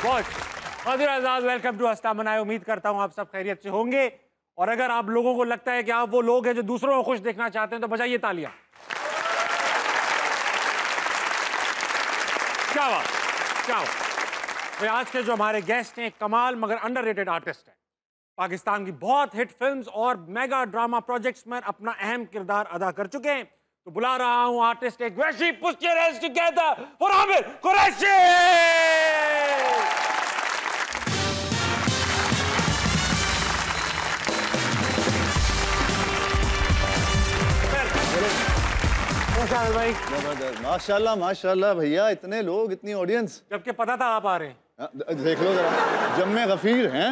Welcome to हस्ता मनाए। उम्मीद करता हूं आप सब खैरियत से होंगे, और अगर आप लोगों को लगता है कि आप वो लोग हैं जो दूसरों को खुश देखना चाहते हैं तो बजाइए तालियां। क्या बात, क्या बात। तो आज के जो हमारे गेस्ट हैं कमाल मगर अंडररेटेड आर्टिस्ट हैं। पाकिस्तान की बहुत हिट फिल्म्स और मेगा ड्रामा प्रोजेक्ट्स में अपना अहम किरदार अदा कर चुके हैं। तो बुला रहा हूं आर्टिस्ट एक वैशी, put your hands together for Aamir Qureshi. भाई माशाल्लाह माशाल्लाह भैया, इतने लोग, इतनी ऑडियंस, जबकि पता था आप आ रहे हैं। देख लो जरा, जम्मे गफीर हैं।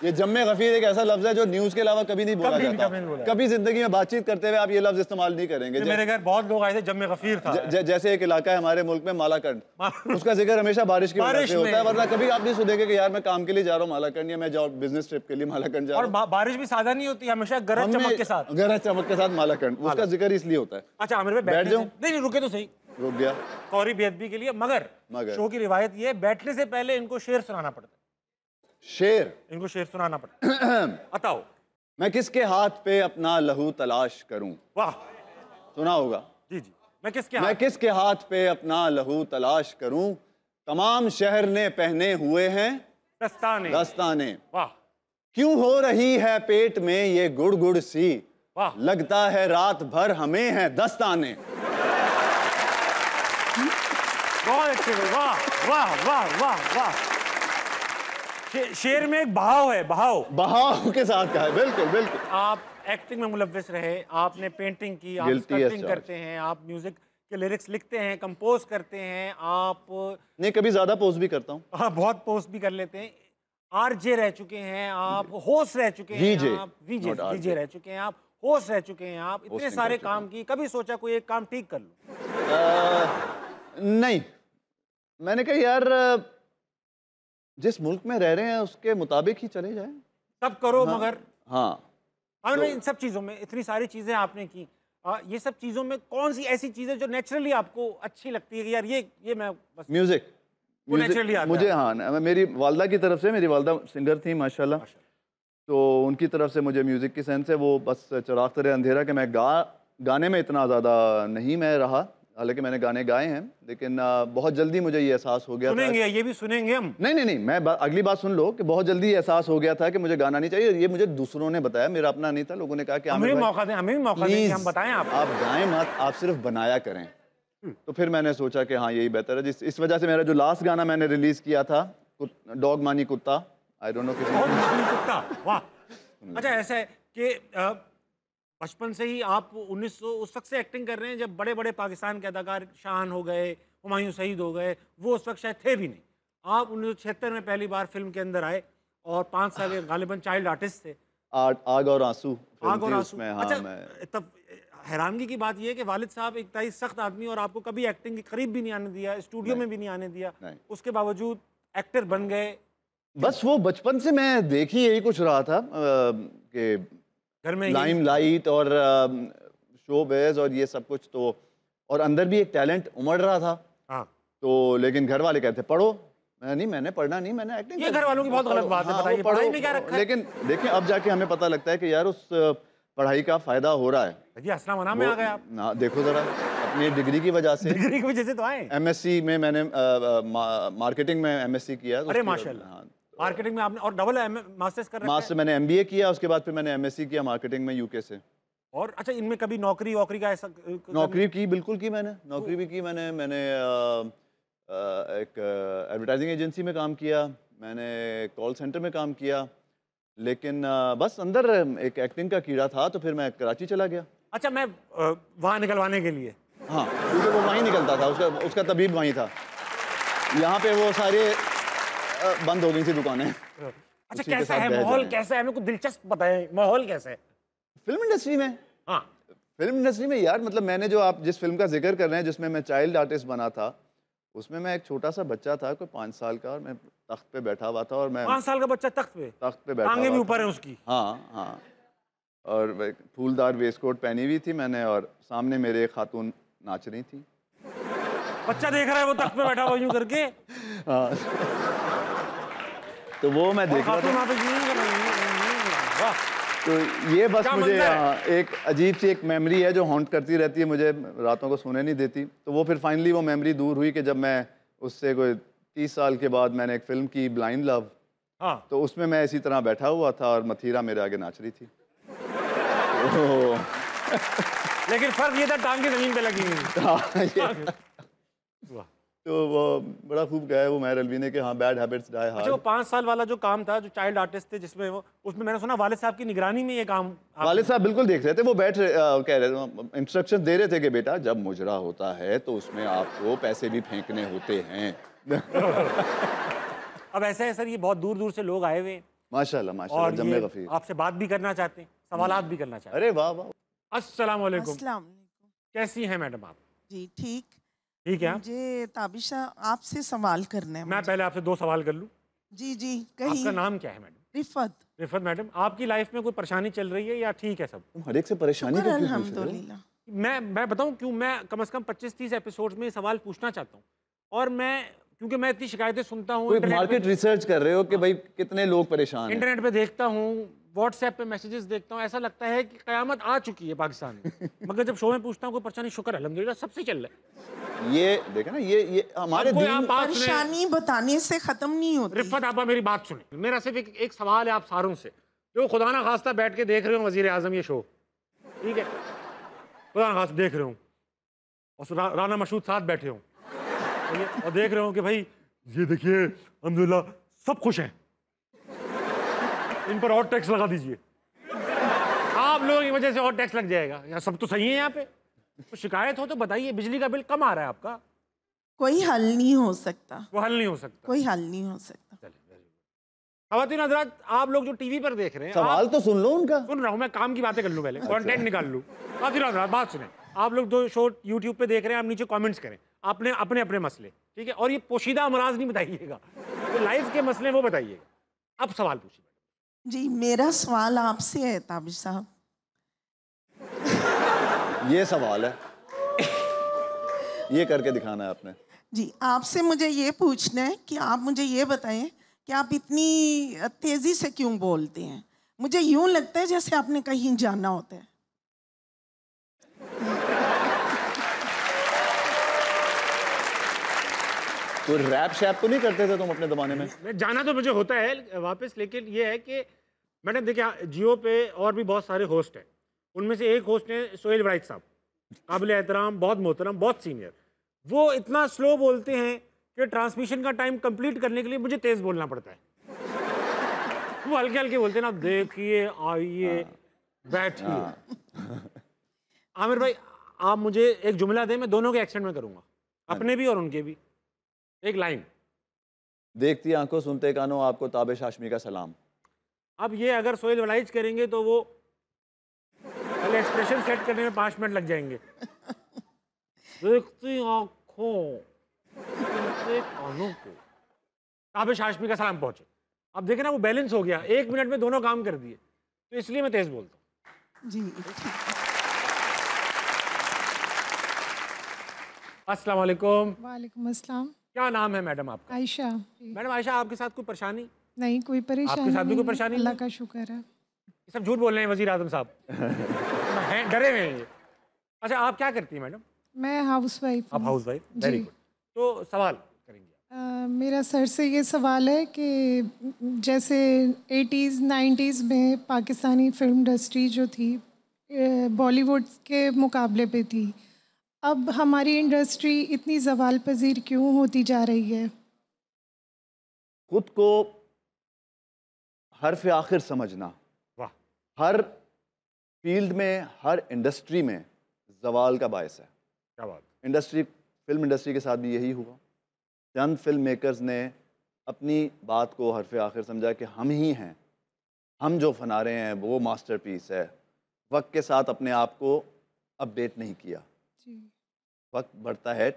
ये जम्मे गफीर एक ऐसा लफ्ज है जो न्यूज के अलावा कभी नहीं बोला जाता। कभी जिंदगी में बातचीत करते हुए आप ये लफ्ज इस्तेमाल नहीं करेंगे। मेरे घर बहुत लोग आए थे, जम्मे गफीर था। जैसे एक इलाका है हमारे मुल्क में मालाकंड, उसका जिक्र हमेशा बारिश की वजह से होता है, वरना कभी आप नहीं सुनेंगे कि यार मैं काम के लिए जा रहा हूँ मालाकंड, या मैं जाऊँ बिजनेस ट्रिप के लिए मालाकंड जा रहा हूँ। और बारिश भी सादा नहीं होती, हमेशा गरज चमक के साथ। गरज चमक के साथ मालाकंड, उसका जिक्र इसलिए होता है। अच्छा आमिर भाई बैठ जाओ। नहीं रुके तो सही, रुक गया कौरी बेअदबी के लिए। मगर शो की रिवायत ये है, बैठने से पहले इनको शेर सुनाना पड़ता है। शेर? इनको शेर सुनाना पड़ता है। बताओ। मैं किसके हाथ पे अपना लहू तलाश करूं? वाह, सुना होगा। जी जी। मैं किसके हाथ पे अपना लहू तलाश करूं? तमाम शहर ने पहने हुए हैं दस्ताने। वाह। क्यों हो रही है पेट में ये गुड़ गुड़ सी? वाह। लगता है रात भर हमें है दस्ताने। बहुत अच्छे। वाह वाह वाह वाह वाह। शेर में एक बहाव है, बहाव के साथ का है। बिल्कुल बिल्कुल। आप एक्टिंग में मुलव्विस रहे, आपने पेंटिंग की, आप स्कल्पटिंग करते हैं, आप म्यूजिक के लिरिक्स लिखते हैं, कंपोज करते हैं, आप नहीं कभी ज्यादा पोस्ट भी करता हूँ। हाँ, बहुत पोस्ट भी कर लेते हैं। आरजे रह चुके हैं आप, होस्ट रह चुके हैं आप, वीजे रह चुके हैं आप, होस्ट रह चुके हैं आप, इतने सारे काम की। कभी सोचा कोई एक काम ठीक कर लो? नहीं, मैंने कहा यार जिस मुल्क में रह रहे हैं उसके मुताबिक ही चले जाएं। सब करो। हाँ, मगर हाँ तो इन सब चीजों में इतनी सारी चीजें आपने की, ये सब चीजों में कौन सी ऐसी चीजें जो नेचुरली आपको अच्छी लगती है कि यार ये मैं बस म्यूजिक मुझे, हाँ मेरी वालदा की तरफ से, मेरी वालदा सिंगर थी माशाल्लाह, तो उनकी तरफ से मुझे म्यूजिक की सेंस है। वो बस चिराग तरे अंधेरा के मैं गाने में इतना ज़्यादा नहीं मैं रहा, हालांकि मैंने गाने गाए हैं, लेकिन बहुत जल्दी मुझे ये एहसास हो गया था। ये भी सुनेंगे हम। नहीं, मैं अगली बात सुन लो कि बहुत जल्दी एहसास हो गया था कि मुझे गाना नहीं चाहिए। ये मुझे दूसरों ने बताया, मेरा अपना नहीं था। लोगों ने कहा कि हमें भी मौका दें, हम बताएं आप गाएं मत, आप सिर्फ बनाया करें। तो फिर मैंने सोचा कि हाँ यही बेहतर है। इस वजह से मेरा जो लास्ट गाना मैंने रिलीज किया था, डॉग मानी कुत्ता, आई डोंट नो कुत्ता। वाह। अच्छा ऐसा है कि बचपन से ही आप 1900 उस वक्त से एक्टिंग कर रहे हैं जब बड़े बड़े पाकिस्तान के अदाकार शान हो गए, हुमायूं शहीद हो गए, वो उस वक्त शायद थे भी नहीं। आप 1976 में पहली बार फिल्म के अंदर आए और 5 साल गालिबन चाइल्ड आर्टिस्ट थे। आग और आंसू में। हाँ, अच्छा तब हैरानगी की बात यह है कि वालिद साहब एक ताई सख्त आदमी, और आपको कभी एक्टिंग के करीब भी नहीं आने दिया, स्टूडियो में भी नहीं आने दिया, उसके बावजूद एक्टर बन गए। बस वो बचपन से मैं देखी यही कुछ रहा था कि घर में लाइमलाइट और शो बेस और ये सब कुछ, तो और अंदर भी एक टैलेंट उमड़ रहा था। हाँ। तो लेकिन घर वाले कहते पढ़ो, मैंने पढ़ना नहीं, मैंने एक्टिंग। ये घर वालों की बहुत गलत बात है, बताइए पढ़ाई में क्या रखा है? लेकिन देखिए अब जाके हमें पता लगता है कि यार उस पढ़ाई का फायदा हो रहा है। जी हसना मना में आ गए आप। ना देखो जरा, अपनी डिग्री की वजह से। डिग्री की वजह से तो आए। एमएससी में मैंने मार्केटिंग में एमएससी किया। अरे माशाल्लाह। मार्केटिंग में आपने और डबल मास्टर्स कर रखा है? मास्टर मैंने एमबीए किया, उसके बाद फिर मैंने एमएससी किया मार्केटिंग में यूके से। और अच्छा इनमें कभी नौकरी का ऐसा? नौकरी की, बिल्कुल की मैंने, नौकरी भी की मैंने एक एडवर्टाइजिंग एजेंसी में काम किया, मैंने कॉल सेंटर में काम किया, लेकिन बस अंदर एक एक्टिंग का कीड़ा था, तो फिर मैं कराची चला गया। अच्छा मैं वहाँ निकलवाने के लिए? हाँ, क्योंकि वो वहीं निकलता था, उसका तबीब वहीं था। यहाँ पे वो सारे बंद हो गई थी दुकानें। अच्छा कैसा है माहौल, कैसा है? मेरे को दिलचस्प बताएं, माहौल कैसा है फिल्म इंडस्ट्री में? हाँ फिल्म इंडस्ट्री में यार, मतलब मैंने जो आप जिस फिल्म का जिक्र कर रहे हैं जिसमें मैं चाइल्ड आर्टिस्ट बना था, उसमें मैं एक छोटा सा बच्चा था, कोई 5 साल का, और मैं तख्त पे बैठा हुआ था। और मैं 5 साल का बच्चा तख्त पे बैठा, आगे भी ऊपर है उसकी। हाँ, और फूलदार वेस्टकोट पहनी हुई थी मैंने, और सामने मेरे खातून नाच रही थी। बच्चा देख रहा है वो तख्त पे बैठा हुआ यूं करके। हाँ तो वो मैं देख रहा था। तो ये बस मुझे एक अजीब सी एक मेमोरी है जो हॉन्ट करती रहती है मुझे, रातों को सोने नहीं देती। तो वो फिर फाइनली वो मेमोरी दूर हुई कि जब मैं उससे कोई 30 साल के बाद मैंने एक फिल्म की ब्लाइंड लव, तो उसमें मैं इसी तरह बैठा हुआ था और मथीरा मेरे आगे नाच रही थी। लेकिन फर्क ये था टांग की जमीन पे लगी हुई। तो वो बड़ा खूब गया है वो महर अलवी ने कि हाँ बैड हैबिट्स डाई हार्ड। अच्छा, वो 5 साल वाला जो काम था, जो चाइल्ड आर्टिस्ट थे जिसमें वो, उसमें मैंने सुना वालिद साहब की निगरानी में ये काम वालिद साहब बिल्कुल देख रहे थे। वो बैठ कह रहे थे, इंस्ट्रक्शन दे रहे थे कि बेटा जब मुजरा होता है तो उसमें आपको पैसे भी फेंकने होते हैं। अब ऐसा है सर, ये बहुत दूर दूर से लोग आए हुए हैं माशाल्लाह माशाल्लाह, जम्मे गफीर, आपसे बात भी करना चाहते हैं, सवालात भी करना चाहते हैं। अरे वाह वाह। अस्सलाम वालेकुम। अस्सलाम वालेकुम। कैसी हैं मैडम आप? जी ठीक। ठीक है। मुझे ताबिशा आपसे सवाल करने हैं। मैं पहले आपसे 2 सवाल कर लूं। जी जी कहीं। आपका नाम क्या है मैडम? रिफत। रिफत मैडम, आपकी लाइफ में कोई परेशानी चल रही है या ठीक है सब? तुम हर एक से परेशानी क्यों पूछ रहे हो? अल्हम्दुलिल्लाह। मैं बताऊं क्यों, मैं कम से कम 25-30 एपिसोड्स में सवाल पूछना चाहता हूं। और मैं, क्योंकि मैं इतनी शिकायतें सुनता हूँ, मार्केट रिसर्च कर रहे हो कि भाई कितने लोग परेशान हैं। इंटरनेट पे देखता हूँ, व्हाट्सएप पे मैसेजेस देखता हूँ, ऐसा लगता है कि कयामत आ चुकी है पाकिस्तान में। मगर जब शो में पूछता हूँ कोई परेशानी, शुक्र अल्हम्दुलिल्लाह सबसे चल रहा है। ये देखे ना, ये हमारे दीन परेशानी बताने से खत्म नहीं होती। रिफत आप मेरी बात सुने, मेरा सिर्फ एक सवाल है आप सारों से, जो खुदा ना खास्ता बैठ के देख रहे हो वजीर आजम ये शो, ठीक है, खुदा ना खास्ता देख रहे हो और राना मशहूद साथ बैठे हो और देख रहे हो कि भाई ये देखिए अल्हम्दुलिल्लाह सब खुश हैं, इन पर और टैक्स लगा दीजिए। आप लोगों की वजह से और टैक्स लग जाएगा। यहाँ सब तो सही है, यहाँ पे तो शिकायत हो तो बताइए, बिजली का बिल कम आ रहा है आपका, कोई हल नहीं हो सकता। वो हल नहीं हो सकता, कोई हल नहीं हो सकता। ख़वातीन हज़रात, आप लोग जो टीवी पर देख रहे हैं, सवाल तो सुन लो उनका। सुन रहा हूँ मैं, काम की बातें कर लूँ पहले, कंटेंट निकाल लूँ। ख़वातीन हज़रात बात सुने, आप लोग जो शो यूट्यूब पे देख रहे हैं, आप नीचे कमेंट्स करें आपने अपने अपने मसले, ठीक है, और ये पोशीदा अमराज नहीं बताइएगा, तो लाइफ के मसले वो बताइएगा। अब सवाल पूछिए। जी मेरा सवाल आपसे है ताबिश साहब। ये सवाल है, ये करके दिखाना है आपने। जी आपसे मुझे ये पूछना है कि आप मुझे ये बताएं कि आप इतनी तेजी से क्यों बोलते हैं? मुझे यूं लगता है जैसे आपने कहीं जाना होता है। तो रैप शैप तो नहीं करते थे तुम अपने ज़माने में? जाना तो मुझे होता है वापस, लेकिन ये है कि मैंने देखा जियो पे और भी बहुत सारे होस्ट हैं, उनमें से एक होस्ट हैं सोहेल वराइक साहब, काबिल एहतराम, बहुत मोहतरम, बहुत सीनियर। वो इतना स्लो बोलते हैं कि ट्रांसमिशन का टाइम कंप्लीट करने के लिए मुझे तेज़ बोलना पड़ता है। वो हल्के हल्के बोलते हैं ना, देखिए आइए बैठिए। आमिर भाई आप मुझे एक जुमला दें, मैं दोनों के एक्सेंट में करूँगा, अपने भी और उनके भी। एक लाइन। देखती आंखों सुनते कानों, आपको ताबिश हाशमी का सलाम। अब ये अगर सोहेल वलाइज करेंगे तो वो पहले एक्सप्रेशन सेट करने में 5 मिनट लग जाएंगे। देखती आंखों सुनते कानों को, ताबिश हाशमी का सलाम पहुंचे। अब देखे ना, वो बैलेंस हो गया, 1 मिनट में दोनों काम कर दिए, तो इसलिए मैं तेज बोलता हूँ। जी अस्सलाम वालेकुम। वालेकुम अस्सलाम। क्या नाम है मैडम आपका? आयशा। मैडम आयशा, आपके साथ कोई परेशानी? नहीं, कोई परेशानी आपके साथ भी कोई नहीं, परेशानी अल्लाह नहीं? का शुक्र है। ये सब झूठ बोल रहे हैं वजीर आजम साहब। हैं, डरे हुए हैं ये। अच्छा, आप क्या करती हैं मैडम? मैं हाउसवाइफ आप हूँ। House wife, very good. तो सवाल करेंगे। मेरा सर से ये सवाल है कि जैसे 80s 90s में पाकिस्तानी फिल्म इंडस्ट्री जो थी बॉलीवुड के मुकाबले पे थी, अब हमारी इंडस्ट्री इतनी ज़वाल पजीर क्यों होती जा रही है? खुद को हर्फ आखिर समझना। वाह। हर फील्ड में, हर इंडस्ट्री में जवाल का बायस है। क्या बात। इंडस्ट्री, फिल्म इंडस्ट्री के साथ भी यही हुआ। चंद फिल्म मेकर्स ने अपनी बात को हर्फ आखिर समझा कि हम ही हैं, हम जो फना रहे हैं वो मास्टरपीस है। वक्त के साथ अपने आप को अपडेट नहीं किया। जी। वक्त बढ़ता है,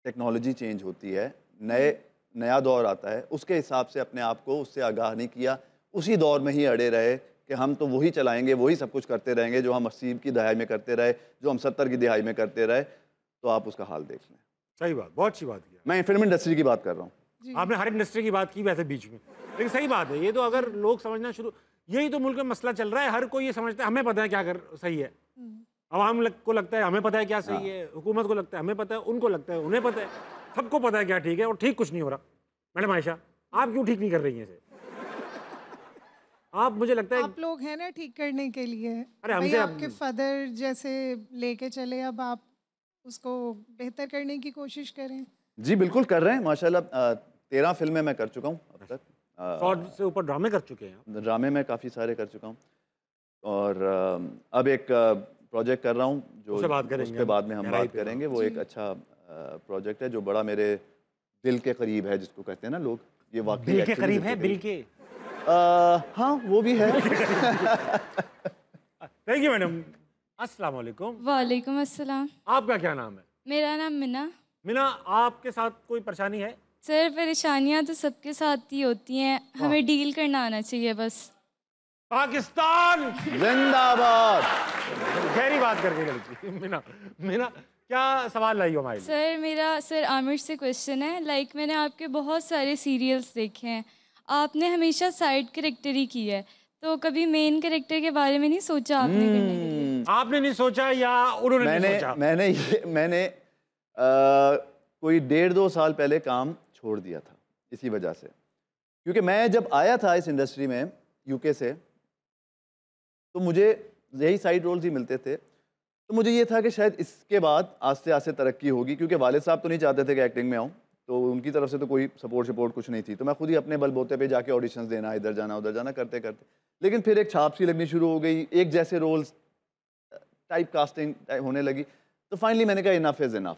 टेक्नोलॉजी चेंज होती है, नया दौर आता है, उसके हिसाब से अपने आप को उससे आगाह नहीं किया। उसी दौर में ही अड़े रहे कि हम तो वही चलाएंगे, वही सब कुछ करते रहेंगे जो हम 80 की दहाई में करते रहे, जो हम 70 की दहाई में करते रहे। तो आप उसका हाल देख लें। सही बात, बहुत अच्छी बात की। मैं फिल्म इंडस्ट्री की बात कर रहा हूँ। आपने हर इंडस्ट्री की बात की वैसे बीच में, लेकिन सही बात है ये तो। अगर लोग समझना शुरू, यही तो मुल्क में मसला चल रहा है, हर कोई ये समझता है हमें पता है क्या कर सही है, आवाम को लगता है हमें पता है क्या सही है, हुकूमत को लगता है हमें पता है, उनको लगता है उन्हें पता है, सबको पता है क्या ठीक है, और ठीक कुछ नहीं हो रहा। मैडम आयशा, आप क्यों ठीक नहीं कर रही हैं इसे? आप, मुझे लगता है आप लोग हैं ना ठीक करने के लिए। अरे भाई हमसे आपके फादर जैसे लेके चले, अब आप उसको बेहतर करने की कोशिश करें। जी बिल्कुल कर रहे हैं माशाल्लाह। 13 फिल्में मैं कर चुका हूँ अब तक। 100 से ऊपर ड्रामे कर चुके हैं। ड्रामे में काफ़ी सारे कर चुका हूँ, और अब एक प्रोजेक्ट कर रहा हूँ जो उससे बात करेंगे, उसके बाद में हम बात करेंगे। वो एक अच्छा प्रोजेक्ट है जो बड़ा मेरे दिल के करीब है, जिसको कहते हैं ना लोग, ये वाकई बिल के करीब है। बिल के हाँ वो भी है। Thank you madam. अस्सलाम वालेकुम। वालेकुम अस्सलाम। आपका क्या नाम है? मेरा नाम मिना। मिना, आपके साथ कोई परेशानी है? सर परेशानियां तो सबके साथ ही होती हैं, हमें डील करना आना चाहिए बस। पाकिस्तान जिंदाबाद। गहरी बात करके लड़की। मिना, मिना क्या सवाल लाई हो हमारे लिए? सर मेरा आमिर से क्वेश्चन है। लाइक मैंने आपके बहुत सारे सीरियल्स देखे हैं, आपने हमेशा साइड कैरेक्टर ही की है, तो कभी मेन कैरेक्टर के बारे में नहीं सोचा आपने करने के लिए? आपने नहीं सोचा या उन्होंने नहीं सोचा? मैंने कोई 1.5-2 साल पहले काम छोड़ दिया था इसी वजह से, क्योंकि मैं जब आया था इस इंडस्ट्री में यूके से, तो मुझे यही साइड रोल्स ही मिलते थे। तो मुझे ये था कि शायद इसके बाद आस्ते आस्ते तरक्की होगी, क्योंकि वालिद साहब तो नहीं चाहते थे कि एक्टिंग में आऊँ, तो उनकी तरफ से तो कोई सपोर्ट कुछ नहीं थी। तो मैं खुद ही अपने बलबूते पे जाके ऑडिशंस देना, इधर जाना उधर जाना करते करते, लेकिन फिर एक छाप सी लगनी शुरू हो गई, एक जैसे रोल्स, टाइप कास्टिंग होने लगी। तो फाइनली मैंने कहा इनफ इज़ इनफ,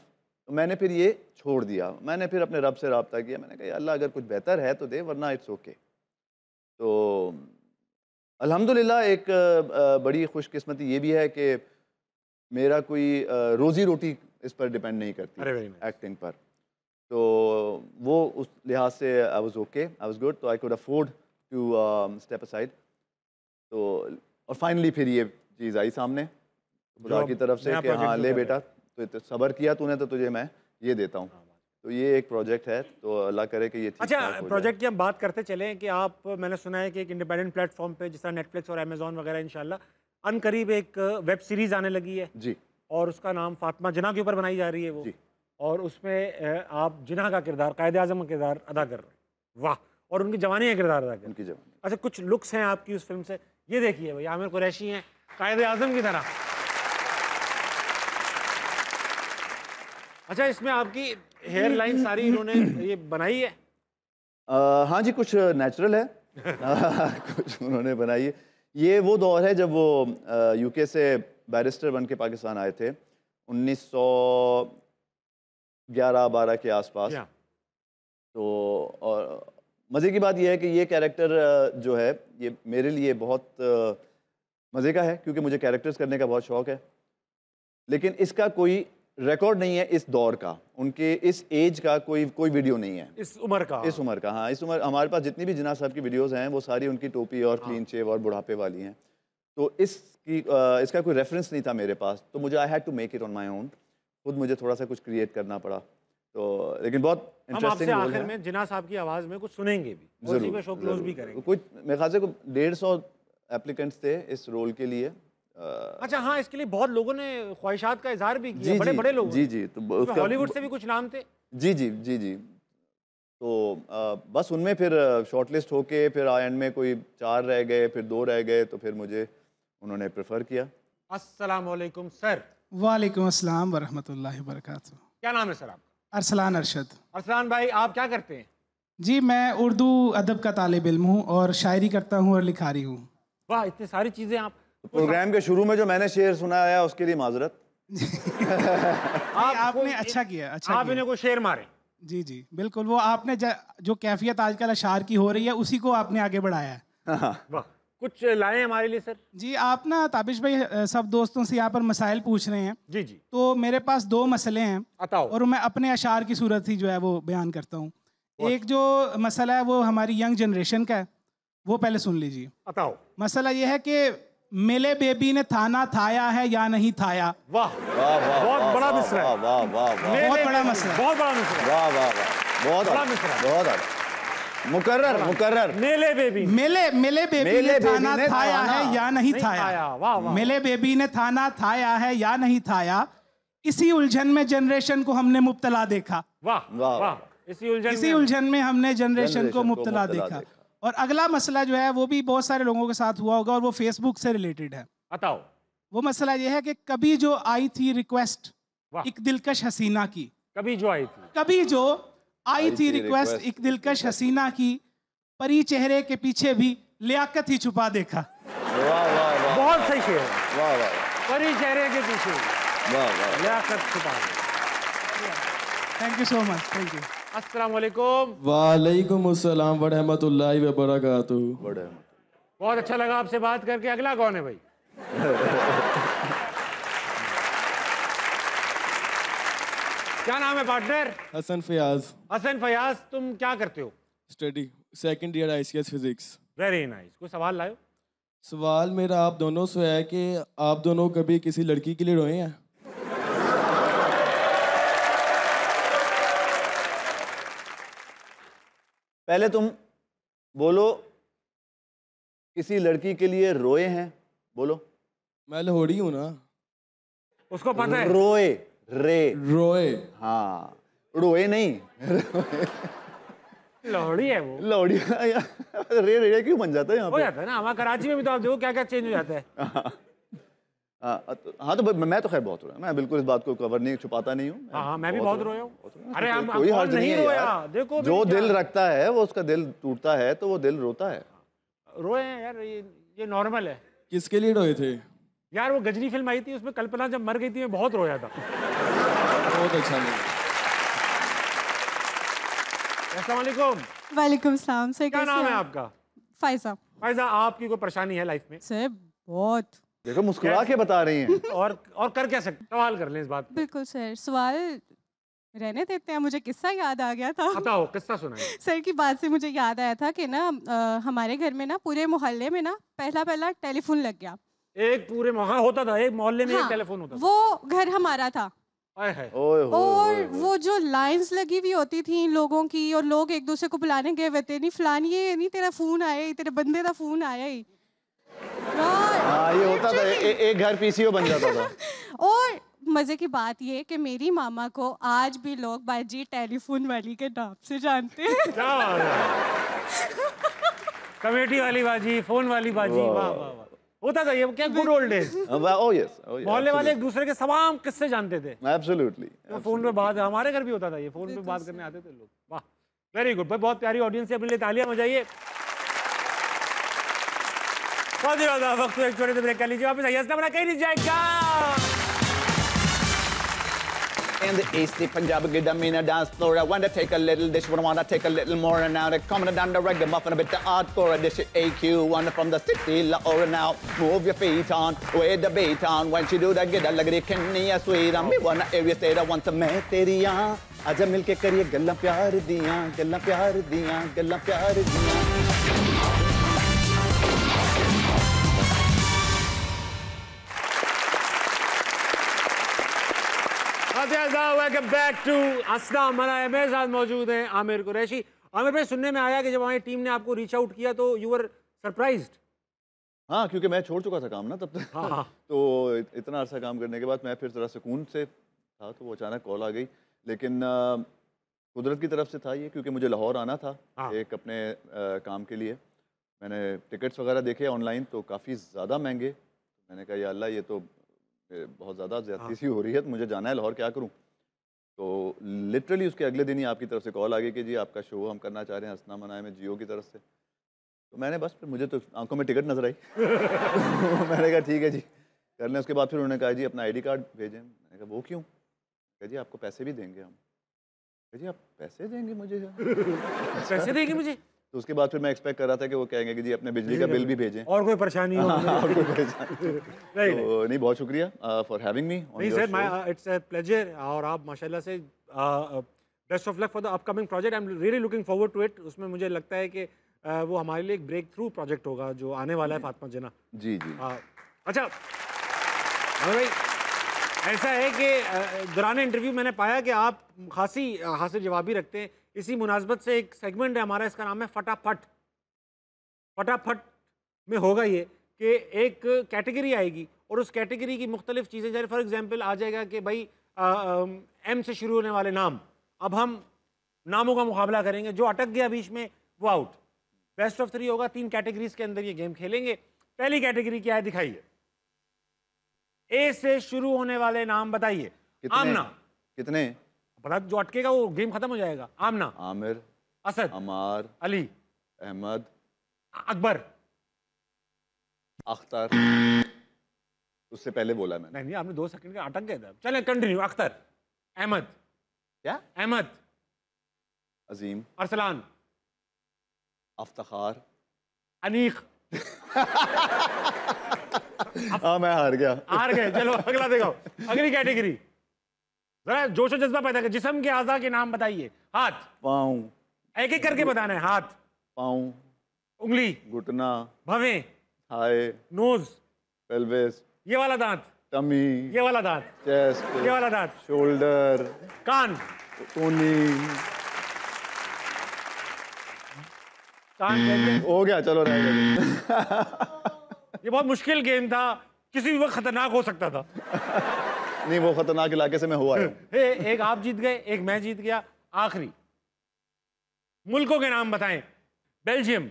तो मैंने फिर ये छोड़ दिया। मैंने फिर अपने रब से रब्ता किया, मैंने कहा अल्लाह अगर कुछ बेहतर है तो दे, वरना इट्स ओके। तो अल्हम्दुलिल्लाह एक बड़ी खुशकिस्मती ये भी है कि मेरा कोई रोज़ी रोटी इस पर डिपेंड नहीं करती एक्टिंग पर, तो वो उस लिहाज से I was okay, I was good, तो I could afford to step aside. तो और फाइनली फिर ये चीज़ आई सामने खुदा की तरफ से कि हाँ ले बेटा, तो सब्र किया तूने तो तुझे मैं ये देता हूँ। तो ये एक प्रोजेक्ट है, तो अल्लाह करे कि ये ठीक। अच्छा, प्रोजेक्ट की हम बात करते चलें कि आप, मैंने सुना है कि एक इंडिपेंडेंट प्लेटफॉर्म पे जिस तरह नेटफ्लिक्स और अमेजॉन वगैरह इंशाल्लाह अनकरीब एक वेब सीरीज़ आने लगी है जी, और उसका नाम फातिमा जिन्ना के ऊपर बनाई जा रही है वो जी। और उसमें आप जिन्ना का किरदार, कायद आज़म का किरदार अदा कर रहे हैं। वाह, और उनकी जवानी का किरदार अदा कर। उनकी जवानी। अच्छा, कुछ लुक्स हैं आपकी उस फिल्म से, ये देखिए भाई, आमिर कुरैशी हैं कायद आज़म की तरह। अच्छा, इसमें आपकी हेयर लाइन सारी इन्होंने ये बनाई है? हाँ जी, कुछ नेचुरल है। कुछ उन्होंने बनाई है। ये वो दौर है जब वो यूके से बैरिस्टर बन के पाकिस्तान आए थे 1911-12 के आसपास। तो और मज़े की बात यह है कि ये कैरेक्टर जो है ये मेरे लिए बहुत मज़े का है, क्योंकि मुझे कैरेक्टर्स करने का बहुत शौक़ है, लेकिन इसका कोई रिकॉर्ड नहीं है इस दौर का, उनके इस एज का कोई वीडियो नहीं है, इस उम्र का। हाँ, इस उम्र हमारे पास जितनी भी जिन्ना साहब की वीडियोस हैं वो सारी उनकी टोपी और क्लीन शेव और बुढ़ापे वाली हैं। तो इसका कोई रेफरेंस नहीं था मेरे पास, तो मुझे I had to make it on my own. खुद मुझे थोड़ा सा कुछ क्रिएट करना पड़ा। तो लेकिन बहुत इंटरेस्टिंग रोल है। आखिर में जिन्ना साहब की आवाज़ में कुछ सुनेंगे भी, उसी पे शो क्लोज भी करेंगे। कुछ मेरे ख्याल से 150 एप्लीकेंट्स थे इस रोल के लिए। अच्छा हाँ, इसके लिए बहुत लोगों ने ख्वाहिशात का इजहार भी किया, बड़े बड़े लोग। जी जी, तो हॉलीवुड से भी कुछ नाम थे। जी जी जी जी। तो बस उनमें फिर शॉर्टलिस्ट होके फिर एंड में कोई 4 रह गए, फिर 2 रह गए, तो फिर मुझे उन्होंने प्रेफर किया। अस्सलाम वालेकुम सर। वालेकुम अस्सलाम वरहमतुल्लाहि वबरकातुहू। क्या नाम है सर आपका? अरसलान अरशद। अरसलान भाई, आप क्या करते हैं? जी, मैं उर्दू अदब का तालिब इल्म हूँ और शायरी करता हूँ और लिखारी हूँ। वाह, इतनी सारी चीज़ें आप। तो प्रोग्राम के शुरू में जो मैंने शेर सुनाया उसके लिए माजरत। आपने अच्छा किया, अच्छा आप इन्हें कोई शेर मारे। जी जी बिल्कुल, वो आपने जो कैफियत आजकल अशार की हो रही है उसी को आपने आगे बढ़ाया है। वाह, कुछ लाए हमारे लिए सर? जी, आप ना ताबिश भाई सब दोस्तों से यहाँ पर मसाइल पूछ रहे हैं। जी जी। तो मेरे पास 2 मसले हैं और मैं अपने अशार की सूरत ही जो है वो बयान करता हूँ। एक जो मसला है वो हमारी यंग जनरेशन का है, वो पहले सुन लीजिए। बताओ। मसला ये है कि मेले बेबी ने थाना थाया है या नहीं थाया। वाह, बहुत बड़ा मिसरा है। वाह वाह वाह, बहुत बड़ा मसला, बहुत बड़ा मिसरा। वाह वाह वाह। बहुत बड़ा आला, मिसरा। बहुत आला। मुकर्रर। मिले बेबी ने थाना थाया है या नहीं थाया, वाह वाह। मिले बेबी ने थाना थाया है या नहीं थाया, इसी उलझन में जनरेशन को हमने मुब्तला देखा। वाह वाह। वाह। इसी उलझन में हमने जनरेशन को मुब्तला देखा। और अगला मसला जो है वो भी बहुत सारे लोगों के साथ हुआ होगा और वो फेसबुक से रिलेटेड है। बताओ। वो मसला ये है कि कभी जो आई थी रिक्वेस्ट एक दिलकश हसीना की, कभी जो आई थी रिक्वेस्ट एक दिलकश हसीना की, परी चेहरे के पीछे भी लियाकत ही छुपा देखा। बहुत सही शेर है। वाह वाह। परी चेहरे के पीछे वाह। लियाकत छुपा। Thank you so much. Thank you. अस्सलाम वालेकुम। वालेकुम अस्सलाम व रहमतुल्लाहि व बरकातुहू। बहुत अच्छा लगा आपसे बात करके। अगला कौन है भाई? क्या नाम है पार्टनर? हसन फयाज। हसन फयाज, तुम क्या करते हो? Study second year ICS physics. Very nice. कोई सवाल लाओ। सवाल मेरा आप दोनों से है कि आप दोनों कभी किसी लड़की के लिए रोए हैं? पहले तुम बोलो, किसी लड़की के लिए रोए हैं? बोलो। मैं लाहौरी हूँ ना। उसको पता है। रोए रोए। हाँ, रोए नहीं। लाहौरी है वो। लाहौरी रे क्यों बन जाता है यहाँ हो पे? जाता है ना। हमारे कराची में भी तो आप देखो क्या क्या चेंज हो जाता है। हाँ तो मैं तो खैर बहुत रोया। मैं बिल्कुल इस बात को कवर नहीं, छुपाता नहीं हूँ। हाँ मैं भी बहुत रोया हूँ। अरे हम कोई हर्ज नहीं है रोया यार। देखो जो दिल रखता है वो, उसका दिल टूटता है तो वो दिल रोता है। रोए हैं यार, ये नॉर्मल है। किसके लिए रोए थे? यार वो गजनी फिल्म आई थी, उसमें कल्पना जब मर गई थी मैं बहुत रोया था। बहुत अच्छा लगा। अस्सलाम वालेकुम। वालेकुम सलाम सर। क्या नाम है आपका? फायजा। फायजा, आपकी कोई परेशानी है लाइफ में? सर बहुत। देखो मुस्कुरा के बता रही हैं। और कर क्या सकते? सवाल कर लें इस बात पे। बिल्कुल सर, सवाल रहने देते हैं। मुझे किस्सा याद आ गया था। बताओ, किस्सा सुनाइए। सर की बात से मुझे याद आया था कि ना हमारे घर में ना पूरे मोहल्ले में ना पहला टेलीफोन लग गया। एक पूरे होता था, एक मोहल्ले में हाँ, एक टेलीफोन होता था। वो घर हमारा था। और वो जो लाइंस लगी हुई होती थी लोगों की, और लोग एक दूसरे को बुलाने गए हुए थे, नहीं फलानी ये नहीं तेरा फोन आया, तेरे बंदे का फोन आया ही। हाँ ये होता था, एक घर PCO बन जाता था। और मजे की बात ये कि मेरी मामा को आज भी लोग बाजी टेलीफोन वाली के नाम से जानते हैं। क्या बात है। कमेटी वाली बाजी, फोन वाली बाजी। वाह वाह वाह। होता था ये, क्या good old days. Oh yes. मोहल्ले वाले एक दूसरे के तमाम किस्से जानते थे। एब्सोल्युटली। तो फोन पे बात, हमारे घर भी होता था ये, फोन पे बात करने आते थे लोग। वाह, वेरी गुड भाई, बहुत प्यारी ऑडियंस है। अपने लिए तालियां बजाइए। बहुत ही ज्यादा वक्त, एक छोटे से ब्रेक कर लीजिए, वापस आइए। हंसना कहीं नहीं जाएगा। In the East Punjab, get them in a dance floor. I want to take a little dish, but I want to take a little more. And now they're coming down the reggae muffin, a bit of hardcore. This is AQ, one from the city, Lahore. Now move your feet on, with the beat on. When she do that, get a lagri kenny a sweet. And me wanna hear you say that once a मैं तेरी यहाँ आजा मिलके करिए गल्ला प्यार दियां, गल्ला प्यार दियां, गल्ला प्यार दियां। वेलकम बैक टू हंसना मनाए। मेरे साथ मौजूद हैं आमिर कुरैशी। आमिर भाई, सुनने में आया कि जब हमारी टीम ने आपको रीच आउट किया तो यू वर सरप्राइज्ड। हाँ, क्योंकि मैं छोड़ चुका था काम ना तब तक। हाँ। तो इतना अरसा काम करने के बाद मैं फिर ज़रा सुकून से था, तो वो अचानक कॉल आ गई। लेकिन कुदरत की तरफ से था ये, क्योंकि मुझे लाहौर आना था एक अपने काम के लिए। मैंने टिकट्स वगैरह देखे ऑनलाइन तो काफ़ी ज़्यादा महंगे। मैंने कहा या अल्लाह, ये तो बहुत ज़्यादा ज़्यादती सी हो रही है, तो मुझे जाना है लाहौर, क्या करूँ। तो लिटरली उसके अगले दिन ही आपकी तरफ से कॉल आ गई कि जी आपका शो हम करना चाह रहे हैं हंसना मनाए में, जियो की तरफ से। तो मैंने बस, फिर मुझे तो आंखों में टिकट नजर आई। मैंने कहा ठीक है जी कर लें। उसके बाद फिर उन्होंने कहा जी अपना ID कार्ड भेजें। मैंने कहा वो क्यों? कहा जी आपको पैसे भी देंगे हम। कहा जी आप पैसे देंगे मुझे? पैसे देंगे मुझे? तो उसके बाद फिर मैं एक्सपेक्ट कर रहा था कि वो कहेंगे कि जी अपने बिजली का बिल भी भेजें, और कोई परेशानी हो। और कोई परेशानी। तो नहीं, बहुत शुक्रिया फॉर हैविंग मी। नहीं सर, इट्स अ प्लेजर। और आप माशाल्लाह से best of luck for the upcoming project. I am really looking forward to it. उसमें मुझे लगता है कि वो हमारे लिए एक ब्रेक थ्रू प्रोजेक्ट होगा जो आने वाला है फातिमा जिन्ना। जी। अच्छा आमिर भाई, ऐसा है कि दौरान इंटरव्यू मैंने पाया कि आप खासी हासिल जवाबी रखते हैं। इसी मुनासबत से एक सेगमेंट है हमारा, इसका नाम है फटाफट। फटाफट में होगा ये कि एक कैटेगरी आएगी और उस कैटेगरी की मुख्तलिफ चीज़ें, जैसे फॉर एग्जांपल आ जाएगा कि भाई एम से शुरू होने वाले नाम, अब हम नामों का मुकाबला करेंगे, जो अटक गया बीच में वो आउट। बेस्ट ऑफ 3 होगा, 3 कैटेगरीज के अंदर ये गेम खेलेंगे। पहली कैटेगरी क्या है दिखाइए। ए से शुरू होने वाले नाम बताइए। आमना। कितने? पता, जो अटकेगा वो गेम खत्म हो जाएगा। आमना, आमिर, असद, अमार, अली, अहमद, अकबर, अख्तर। उससे पहले बोला मैंने। नहीं, आपने 2 सेकंड का अटक गया था। चले कंटिन्यू। अख्तर, अहमद, क्या? अहमद, अजीम, अरसलान, अफ्तार, अनीक। हाँ मैं हार गया। हार गए। चलो अगला देखो। अगली कैटेगरी, जरा जोश और जज्बा पैदा कर। जिस्म के आज़ा के नाम बताइए। हाथ, पाँव, एक एक करके बताना है। हाथ, पाँव, उंगली, घुटना, भवें, थाई, नोज, पेल्विस, ये वाला दांत, टमी, ये वाला दांत, चेस्ट, ये वाला दांत, शोल्डर, कान, टोनी। कान कहते हो गया, चलो रह गया। ये बहुत मुश्किल गेम था, किसी भी वक्त खतरनाक हो सकता था। नहीं, वो खतरनाक इलाके से मैं हुआ है। एक आप जीत गए, एक मैं जीत गया। आखिरी मुल्कों के नाम बताएं। Belgium,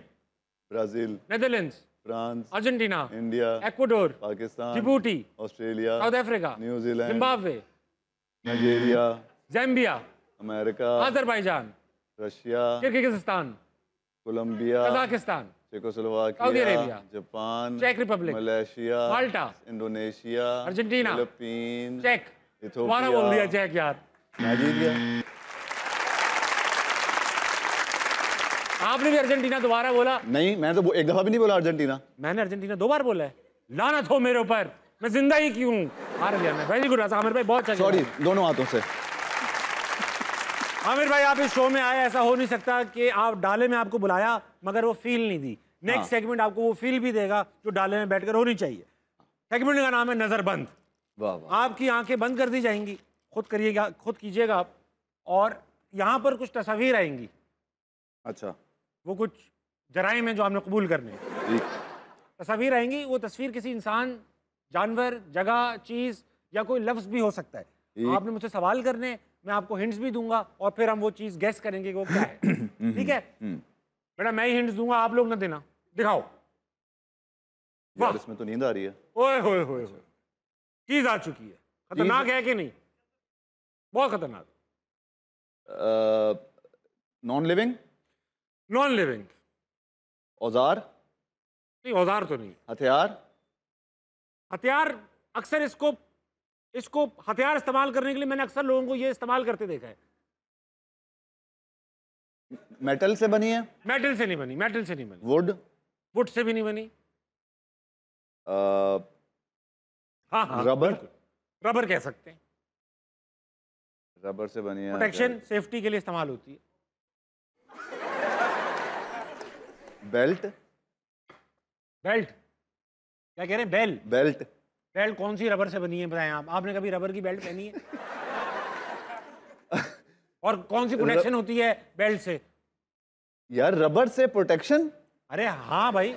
Brazil, Netherlands, France, Argentina, India, Ecuador, Pakistan, Djibouti, Australia, south Africa, New Zealand, Zimbabwe, Nigeria, Zambia, America, Azerbaijan, Russia, Kyrgyzstan, Colombia, Kazakhstan, Czechoslovakia, Saudi Arabia, Japan, check Republic, Malaysia, माल्टा, इंडोनेशिया, अर्जेंटीना, फिलीपीन, चेक। दोबारा बोल दिया check यार। मैं जीत गया। आपने भी Argentina दोबारा बोला। नहीं, मैंने तो एक दफा भी नहीं बोला अर्जेंटीना। मैंने अर्जेंटीना 2 बार बोला है। लानत हो मेरे ऊपर, मैं जिंदा ही क्यों हूं। हार गया मैं। वेरी गुड आमिर भाई, बहुत अच्छा। सॉरी, दोनों हाथों से। आमिर भाई, आप इस शो में आए, ऐसा हो नहीं सकता कि आप डाले में आपको बुलाया मगर वो फील नहीं दी। नेक्स्ट सेगमेंट आपको वो फील भी देगा जो डाले में बैठकर होनी चाहिए। सेगमेंट का नाम है नजरबंद। वाह वाह। आपकी आंखें बंद कर दी जाएंगी, खुद करिएगा, खुद कीजिएगा आप, और यहाँ पर कुछ तस्वीर आएंगी। अच्छा। वो कुछ जराइम है जो आपने कबूल करने हैं। तस्वीर आएंगी, वो तस्वीर किसी इंसान, जानवर, जगह, चीज या कोई लफ्ज भी हो सकता है। आपने मुझसे सवाल करने, मैं आपको हिंट्स भी दूंगा और फिर हम वो चीज गेस करेंगे कि वो क्या है। ठीक है बेटा, मैं ही हिंट्स दूंगा, आप लोग ना देना। दिखाओ। यार इसमें तो नींद आ रही है। ओए होए होए होए, चीज आ चुकी है। खतरनाक है कि नहीं? बहुत खतरनाक। Non living? Non living. औजार? नहीं, औजार तो नहीं। हथियार? हथियार अक्सर इसको हथियार इस्तेमाल करने के लिए मैंने अक्सर लोगों को ये इस्तेमाल करते देखा है। मेटल से बनी है? मेटल से नहीं बनी, मेटल से नहीं बनी। वुड? वुड से भी नहीं बनी। हाँ हाँ, रबर? रबर कह सकते हैं। रबर से बनी है। प्रोटेक्शन, सेफ्टी के लिए इस्तेमाल होती है। बेल्ट? बेल्ट? क्या कह रहे हैं? बेल? बेल्ट? बेल्ट कौन सी रबर से बनी है बताएं आप? आपने कभी रबर की बेल्ट पहनी है? और कौन सी प्रोटेक्शन होती है बेल्ट से? यार रबर से प्रोटेक्शन? अरे हाँ भाई,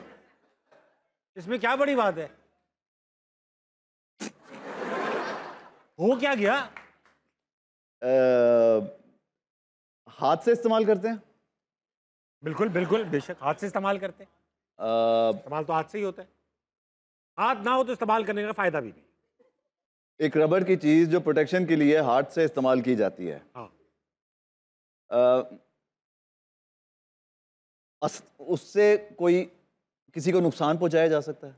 इसमें क्या बड़ी बात है? हो क्या गया? हाथ से इस्तेमाल करते हैं? बिल्कुल बिल्कुल, बेशक हाथ से इस्तेमाल करते हैं। इस्तेमाल तो हाथ से ही होता है। हाथ ना हो तो इस्तेमाल करने का फायदा भी नहीं। एक रबर की चीज जो प्रोटेक्शन के लिए हाथ से इस्तेमाल की जाती है। हाँ। उससे कोई किसी को नुकसान पहुंचाया जा सकता है?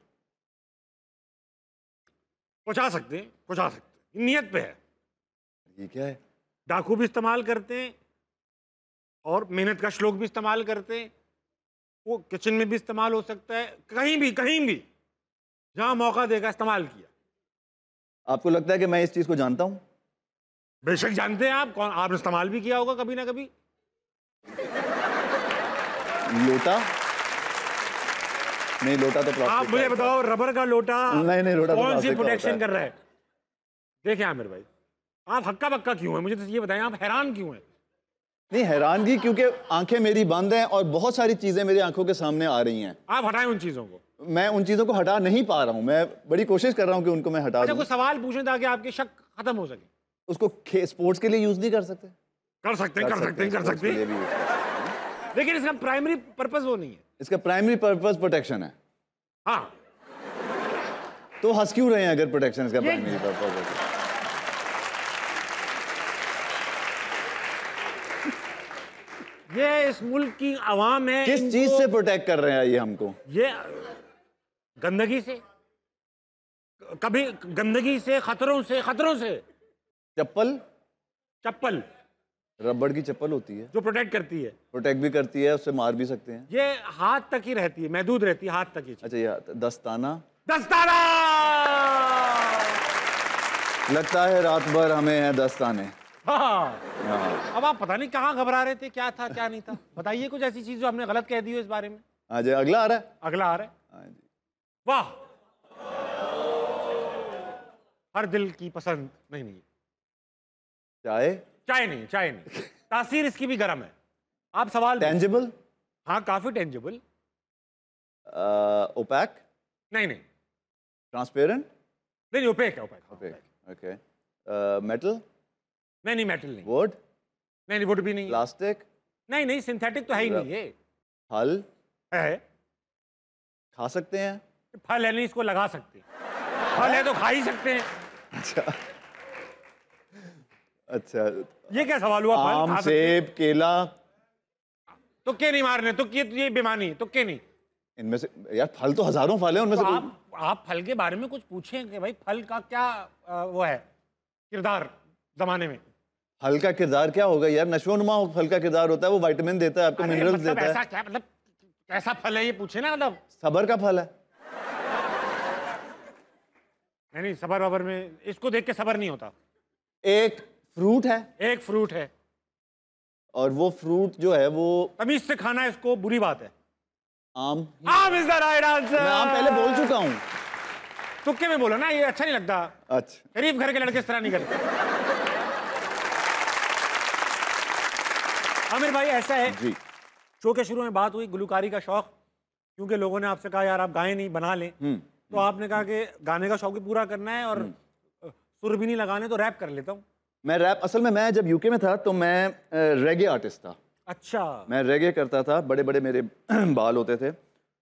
पहुंचा सकते हैं, पहुंचा सकते हैं, नियत पे है। ये क्या है? डाकू भी इस्तेमाल करते हैं और मेहनतकश लोग भी इस्तेमाल करते हैं। वो किचन में भी इस्तेमाल हो सकता है, कहीं भी जहां मौका देगा इस्तेमाल किया। आपको लगता है कि मैं इस चीज को जानता हूं? बेशक जानते हैं आप। कौन? आपने इस्तेमाल भी किया होगा कभी ना कभी। लोटा? नहीं, लोटा तो प्लास्टिक। आप मुझे बताओ, रबर का लोटा नहीं लोटा कौन सी प्रोटेक्शन कर रहा है? देखिए आमिर भाई, आप हक्का बक्का क्यों हैं? मुझे तो ये बताएं, आप हैरान क्यों हैं? नहीं हैरानगी, क्योंकि आंखें मेरी बंद हैं और बहुत सारी चीजें मेरी आंखों के सामने आ रही हैं। आप हटाएं उन चीजों को। मैं उन चीजों को हटा नहीं पा रहा हूं, मैं बड़ी कोशिश कर रहा हूं कि उनको मैं हटा अच्छा, दूं। कोई सवाल पूछें ताकि आपके शक खत्म हो सके। उसको स्पोर्ट्स के लिए यूज नहीं कर सकते? कर सकते हैं। लेकिन इसका प्राइमरी पर्पस वो नहीं है। इसका प्राइमरी पर्पस प्रोटेक्शन है। हाँ, तो हंस क्यों रहे हैं अगर प्रोटेक्शन इसका प्राइमरी पर्पस है? ये इस मुल्क की आवाम है। किस चीज से प्रोटेक्ट कर रहे हैं ये हमको? ये गंदगी से, कभी गंदगी से, खतरों से। चप्पल रबड़ की चप्पल होती है जो प्रोटेक्ट करती है, प्रोटेक्ट भी करती है, उससे मार भी सकते हैं। ये हाथ तक ही रहती है, महदूद रहती है हाथ तक ही। अच्छा, ये दस्ताना लगता है रात भर हमें है दस्ताने। हाँ। अब आप पता नहीं कहाँ घबरा रहे थे, क्या था क्या नहीं था। बताइए कुछ ऐसी चीज जो आपने गलत कह दी हो इस बारे में। हाँ जी, अगला आ रहा है। हाँ जी। वाह, हर दिल की पसंद नहीं। चाय नहीं। तासीर इसकी भी गर्म है। आप सवाल टेंजिबल? हाँ, काफी टेंजिबल। ओपैक? नहीं। ट्रांसपेरेंट? नहीं, ओपेक है। ओके। मेटल? नहीं, मेटल नहीं। वुड? नहीं, वुड भी नहीं। प्लास्टिक? नहीं, सिंथेटिक तो है ही नहीं ये। फल है? खा सकते हैं? फल है नहीं, इसको लगा सकते हैं। फल है तो खा ही सकते हैं। अच्छा, ये क्या सवाल हुआ? आम, सेब, केला? तुक्के नहीं मारने, ये बेमानी, तुक्के नहीं। इनमें से यार फल तो हजारों फल है, उनमें तो से आप फल के बारे में कुछ पूछें कि भाई फल का क्या वो है किरदार जमाने में। फल का किरदार क्या होगा यार? नशोनुमा फल का किरदार होता है, वो विटामिन देता है आपको, मिनरल्स मतलब देता ऐसा क्या, मतलब कैसा फल है ये पूछे ना। मतलब सबर का फल है। नहीं, सबर वबर में इसको देख के सबर नहीं होता। एक फ्रूट है और वो फ्रूट जो है वो तमीज से खाना है इसको बुरी बात है। आम इज द राइट आंसर। मैं आम पहले बोल चुका हूँ। तुक्के में बोलो ना, ये अच्छा नहीं लगता। अच्छा, गरीब घर के लड़के इस तरह नहीं करते। आमिर भाई, ऐसा है जी, शो के शुरू में बात हुई गुलकारी का शौक, क्योंकि लोगों ने आपसे कहा यार आप गाएं नहीं, बना लें। तो आपने कहा कि गाने का शौक भी पूरा करना है और सुर भी नहीं लगाने, तो रैप कर लेता हूँ। मैं रैप, असल में मैं जब यूके में था तो मैं रेगे आर्टिस्ट था। अच्छा। मैं रेगे करता था, बड़े बड़े मेरे बाल होते थे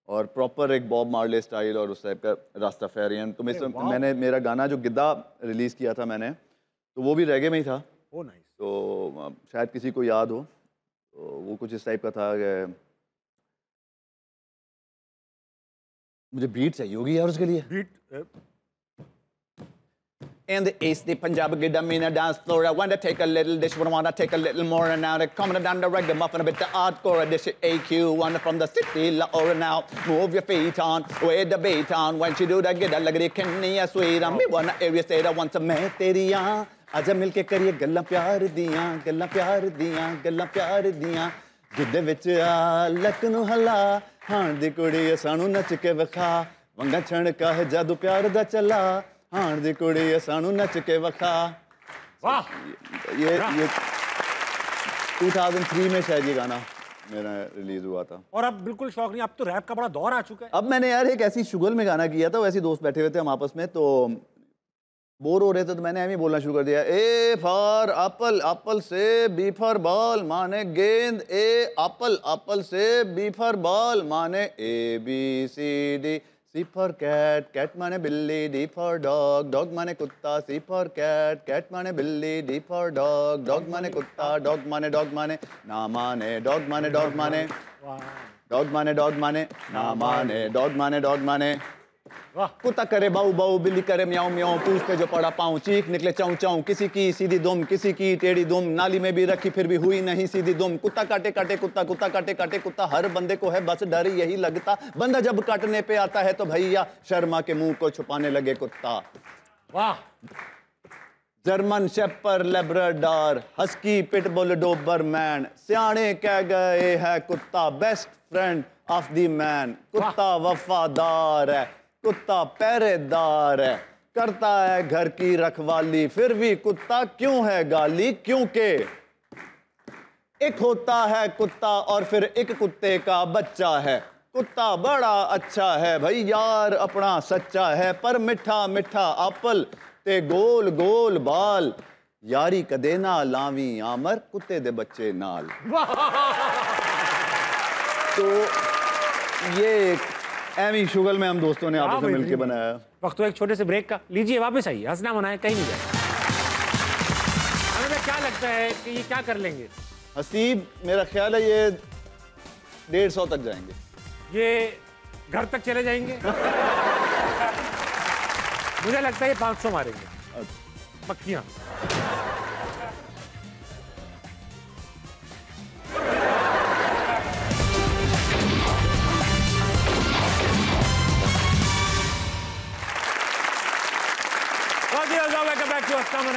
और प्रॉपर एक बॉब मार्ले स्टाइल और उस टाइप का रास्ताफेरियन। तो मैंने मेरा गाना जो गिद्दा रिलीज़ किया था मैंने, तो वो भी रेगे में ही था। Oh nice. तो शायद किसी को याद हो, तो वो कुछ इस टाइप का था कि मुझे बीट चाहिए होगी यार उसके लिए। Beat In the east, the Punjab get them in a dance floor. I want to take a little dish, but I want to take a little more. And now they're coming down the reggae muffin, a bit the hardcore edition. AQ, one from the city, or now move your feet on, with the beat on. When she do that, get a like it can be sweet. And me wanna area say that once a मैं तेरी यां, आजा मिलके करिए गल्लां प्यार दियां, गल्लां प्यार दियां, गल्लां प्यार दियां. जिद्दे विच आ लक नूं हला, हाण दी कुड़ी सानू नच के विखा, वंगा छणका है जादू प्यार दा चला. हाण दी कुड़ी सानू नच के वखा. वाह। ये 2003 में शायद ये गाना मेरा रिलीज हुआ था। और अब बिल्कुल शौक नहीं, अब तो रैप का बड़ा दौर आ चुका है। अब मैंने यार एक ऐसी शुगल में गाना किया था, वैसे दोस्त बैठे हुए थे हम आपस में, तो बोर हो रहे थे तो मैंने एम ही बोलना शुरू कर दिया। ए फॉर एप्पल, एप्पल से बी फॉर बॉल माने गेंद. ए एप्पल, एप्पल से बी फॉर बॉल माने ABCD. C for cat, cat माने बिल्ली. D for dog, dog माने कुत्ता. C for cat, cat माने बिल्ली. D for dog, dog माने कुत्ता. Dog माने dog माने ना माने. Dog माने dog माने dog माने dog माने ना माने. Dog माने dog माने. कुत्ता करे बाऊ बाऊ, बिल्ली करे म्याऊ म्याऊ. पूछ पे जो पड़ा पाऊं, चीख निकले चाऊ चाऊ. किसी की सीधी दुम, किसी की टेढ़ी दुम. नाली में भी रखी फिर भी हुई नहीं सीधी दुम. कुत्ता काटे काटे कुत्ता, कुत्ता काटे काटे कुत्ता. हर बंदे को है बस डर यही लगता, बंदा जब काटने पे आता है तो भैया शर्मा के मुंह को छुपाने लगे कुत्ता. वाह। German shepherd, Labrador, husky, pitbull, Doberman. सियाने कह गए है कुत्ता best friend of the man. कुत्ता वफादार है, कुत्ता पहरेदार है, करता है घर की रखवाली, फिर भी कुत्ता क्यों है गाली? क्योंकि एक होता है कुत्ता और फिर एक कुत्ते का बच्चा है। कुत्ता बड़ा अच्छा है भाई यार अपना सच्चा है, पर मिठा मिठा एप्पल ते गोल गोल बाल, यारी कदे ना लावी आमर कुत्ते दे बच्चे नाल। तो ये एमी शुगल में हम दोस्तों ने आपस में मिलकर बनाया। वक्त तो एक छोटे से ब्रेक का, लीजिए वापस आइए, हंसना मनाए कहीं नहीं जाए। हमें क्या लगता है कि ये क्या कर लेंगे? हसीब मेरा ख्याल है ये 150 तक जाएंगे। ये घर तक चले जाएंगे। मुझे लगता है ये 500 मारेंगे पक्कियां।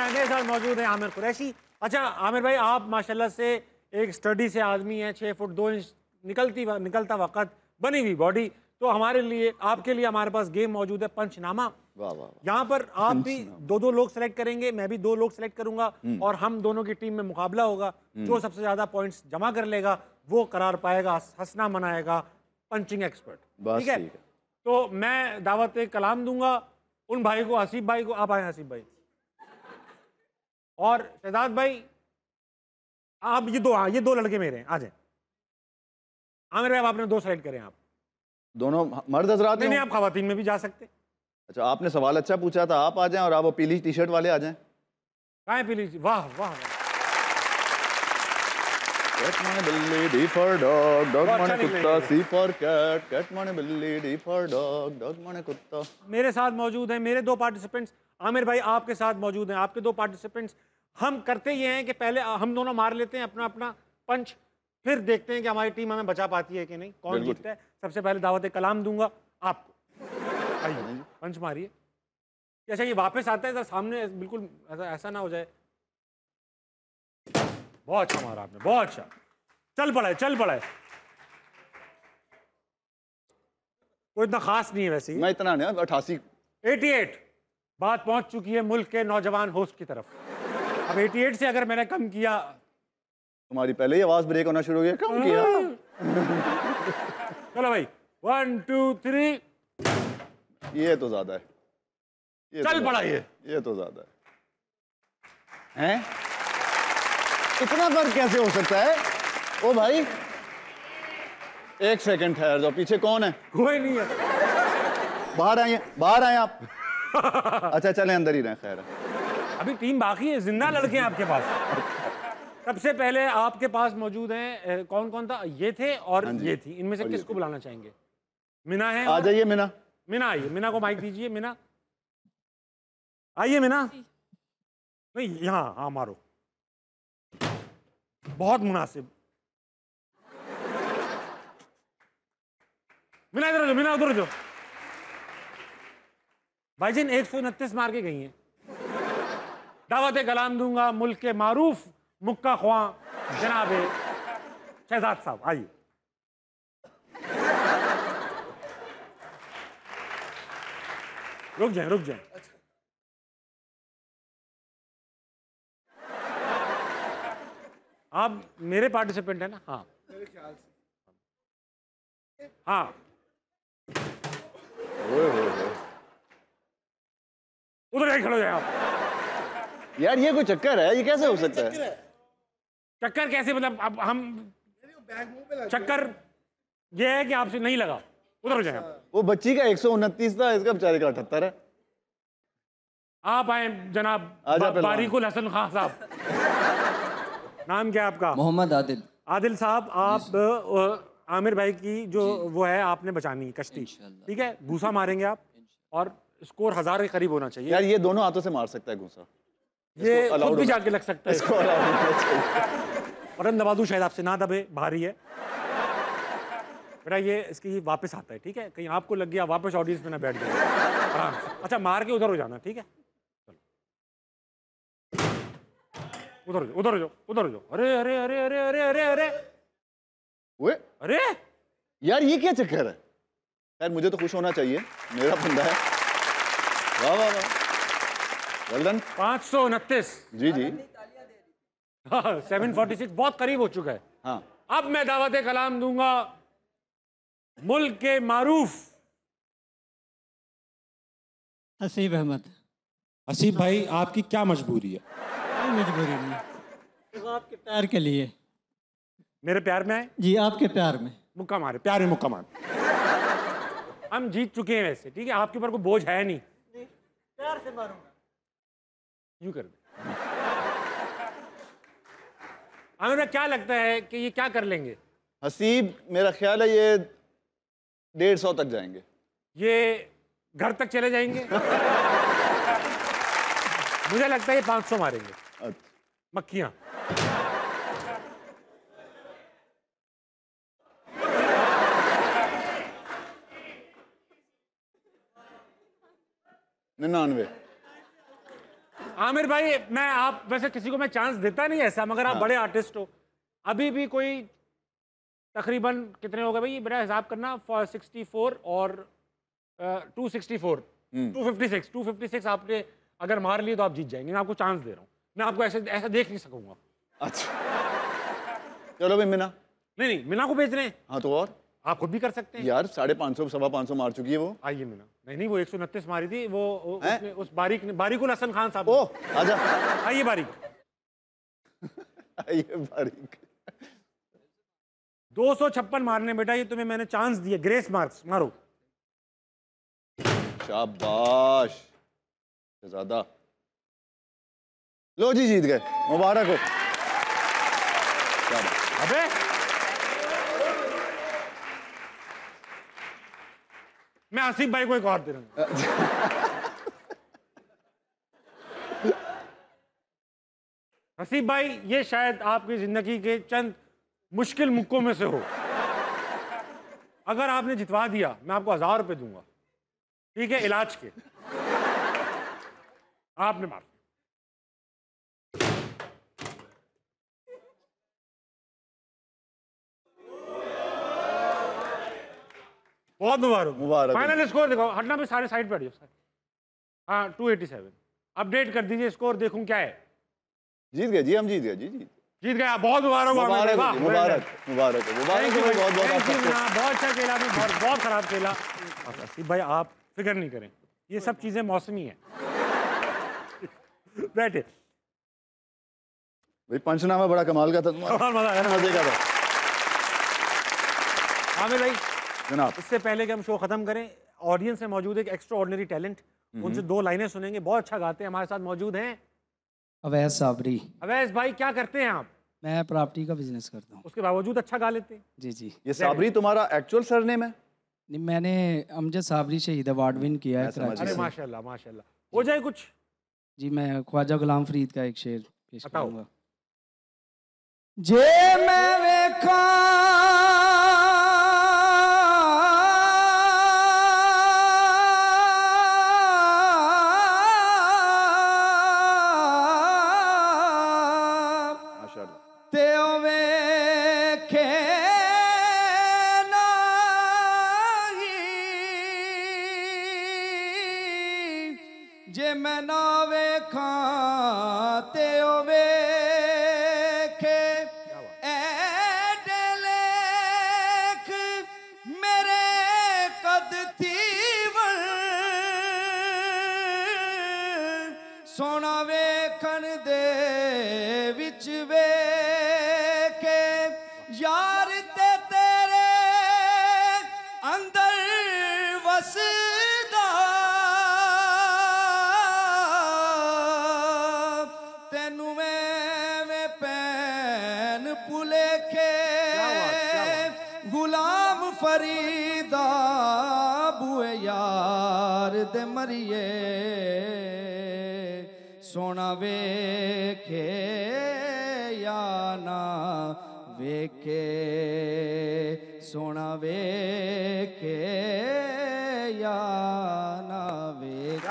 मेरे साथ मौजूद है आमिर कुरैशी। अच्छा आमिर भाई, आप माशाल्लाह से एक स्टडी से आदमी हैं, 6 फुट 2 इंच निकलता वक्त, बनी हुई बॉडी। तो हमारे लिए, आपके लिए हमारे पास गेम मौजूद है पंचनामा। यहाँ पर आप भी 2-2 लोग सेलेक्ट करेंगे, मैं भी 2 लोग सेलेक्ट करूंगा और हम दोनों की टीम में मुकाबला होगा। जो सबसे ज्यादा पॉइंट्स जमा कर लेगा वो करार पाएगा, हंसना मनाएगा, पंचिंग एक्सपर्ट। ठीक है? तो मैं दावत कलाम दूंगा उन भाई को, हसीब भाई को। आप आए हसीब भाई और शहजाद भाई, आप ये दो लड़के मेरे हैं, आ जाए। आमिर भाई आपने 2 सेलेक्ट करें। आप दोनों मर्द हजरात नहीं, आप खवातीन में भी जा सकते। अच्छा, आपने सवाल अच्छा पूछा था, आप आ जाएं और आप वो पीली टी शर्ट वाले आ जाएं। कहाँ है पीली? वाह वाह, Cat money बिल्ली, D for dog, dog money कुत्ता, C for cat, cat money बिल्ली, D for dog, dog money कुत्ता। मेरे साथ मौजूद हैं मेरे 2 पार्टिसिपेंट्स। आमिर भाई आपके साथ मौजूद हैं आपके 2 पार्टिसिपेंट्स। हम करते ये हैं कि पहले हम दोनों मार लेते हैं अपना अपना पंच, फिर देखते हैं कि हमारी टीम हमें बचा पाती है कि नहीं, कौन जीतता है। सबसे पहले दावत कलाम दूंगा आपको। आइए पंच मारिए। अच्छा ये वापस आता है सामने, बिल्कुल ऐसा ना हो जाए। बहुत अच्छा मारा आपने, बहुत अच्छा। चल पड़ा है। कोई इतना खास नहीं है वैसे। मैं इतना नहीं, 88 बात पहुंच चुकी है मुल्क के नौजवान होस्ट की तरफ। अब 88 से अगर मैंने कम किया, तुम्हारी पहले ही आवाज ब्रेक होना शुरू हो गया, कम किया। चलो भाई 1 2 3। ये तो ज्यादा है, चल पड़ा ये तो ज्यादा है। इतना फर्क कैसे हो सकता है? ओ भाई 1 सेकंड ठहर जाओ, पीछे कौन है? कोई नहीं है। बाहर आए आप। अच्छा चलें, अंदर ही रहें। खैर अभी टीम बाकी है, जिंदा लड़के हैं आपके पास। सबसे पहले आपके पास मौजूद हैं, कौन कौन था? ये थे और ये थी। इनमें से किसको बुलाना चाहेंगे? मिना है, आ जाइए मिना। आइए, मिना को माइक दीजिए। मिना आइए। मिना नहीं, यहाँ हाँ मारो, बहुत मुनासिब। मिना इधर जो, मिना उधर जो। भाईजान 129 मार के गई हैं। दावत कलाम दूंगा मुल्क के मारूफ मुक्का ख्वां जनाब शहजाद साहब। आइए। रुक जाए। आप मेरे पार्टिसिपेंट है ना? हाँ मेरे ख्याल से। हाँ उधर ही खड़े हो जाए आप। यार ये कोई चक्कर है? ये कैसे हो सकता है? चक्कर कैसे? मतलब अब हम चक्कर ये है कि आपसे नहीं लगा, उधर हो जाए आप। वो बच्ची का 129 था, इसका बेचारे का 78 है। आप आए जनाब बारिकुल हसन खान साहब। नाम क्या आपका? मोहम्मद आदिल। आदिल साहब, आप आमिर भाई की जो वो है आपने बचानी कश्ती, ठीक है? घूसा मारेंगे आप और स्कोर 1000 के करीब होना चाहिए। यार ये दोनों हाथों से मार सकता है घूसा, ये खुद भी जाके लग सकता है इसको। बटन दबा दूं शायद आपसे ना दबे, भारी है बेटा। ये इसकी वापस आता है, ठीक है? कहीं आपको लग गया वापस ऑडियंस में ना बैठ जाए, आराम से। अच्छा मार के उधर हो जाना, ठीक है? उधर जाओ। अरे अरे यार ये क्या चक्कर है? खैर मुझे तो खुश होना चाहिए, मेरा बंदा है। वाह वाह वाह। Well done. 529। जी जी। 746 बहुत करीब हो चुका है। हाँ। अब मैं दावत कलाम दूंगा मुल्क के मारूफ हसीब अहमद। हसीब भाई, आपकी क्या मजबूरी है? कोई मजबूरी नहीं, तो आपके प्यार के लिए। मेरे प्यार में आए? जी, आपके प्यार में। मुक्का मारे, प्यार में मुक्का मारे। हम जीत चुके हैं वैसे, ठीक है, आपके ऊपर कोई बोझ है नहीं। प्यार से मारूंगा। यूं कर दे। हमें क्या लगता है कि ये क्या कर लेंगे? हसीब, मेरा ख्याल है ये 150 तक जाएंगे। ये घर तक चले जाएंगे। मुझे लगता है ये 500 मारेंगे। अच्छा। मक्खियां। निन्यानवे। आमिर भाई, मैं आप वैसे किसी को मैं चांस देता नहीं ऐसा, मगर आप बड़े आर्टिस्ट हो। अभी भी कोई तकरीबन कितने हो गए भाई, मेरा हिसाब करना 64 और 264 256 आपने अगर मार लिए तो आप जीत जाएंगे। मैं आपको चांस दे रहा हूँ, मैं आपको ऐसे ऐसा देख नहीं सकूंगा। अच्छा चलो भाई, मीना। नहीं, मीना को भेज रहे हैं। हाँ तो और आप खुद भी कर सकते हैं यार। 550 सवा 500 मार चुकी है वो। आइए मीना। नहीं, वो 129 मारी थी वो उस बारीकुल हसन खान साहब। ओ आजा। आइए बारीक। आइए बारीक। 256 मारने बेटा, ये तुम्हें मैंने चांस दिया। ग्रेस मार्क्स मारो। शाबाश ज्यादा। लो जी, जीत गए, मुबारक हो। अबे मैं आसिफ भाई को एक और दे रहा हूं। आसिफ भाई, ये शायद आपकी जिंदगी के चंद मुश्किल मुक्कों में से हो। अगर आपने जितवा दिया, मैं आपको 1000 रुपए दूंगा, ठीक है, इलाज के। आपने मार। बहुत मुबारक। मुबारक। फाइनल स्कोर देखो, हटना पे सारे साइड पर हट जाओ। हाँ 287। अपडेट कर दीजिए स्कोर, देखूं क्या है। जीत गए जी, हम जीत गए जी। जीत गया। बहुत मुबारक। मुबारक मुबारक मुबारक मुबारक। बहुत अच्छा खेला, बहुत खराब खेला। भाई आप फिक्र नहीं करें, ये सब चीजें मौसमी है। बैठे भाई। पंचनामा बड़ा कमाल का था, मजा आया, मजे का था। आमिर भाई जनाब, इससे पहले कि हम शो खत्म करें, ऑडियंस में मौजूद एक एक्स्ट्रा ऑर्डिनरी टैलेंट, उनसे 2 लाइनें सुनेंगे। बहुत अच्छा गाते हैं। हमारे साथ मौजूद हैं अवैस साबरी। अवैस भाई, क्या करते हैं आप? मैं प्रॉपर्टी का बिजनेस करता हूँ। उसके बावजूद अच्छा गा लेते हैं। जी जी। ये साबरी तुम्हारा एक्चुअल सरनेम है? नहीं, मैंने अमजद साबरी शहीद अवार्ड विन किया है कराची से। माशाल्लाह माशाल्लाह। हो जाए कुछ। जी, मैं ख्वाजा गुलाम फरीद का एक शेर पेश करूँगा। जे मैं वेखा सोना वेखे या ना वेखे, सोना वेखे या ना वेखे।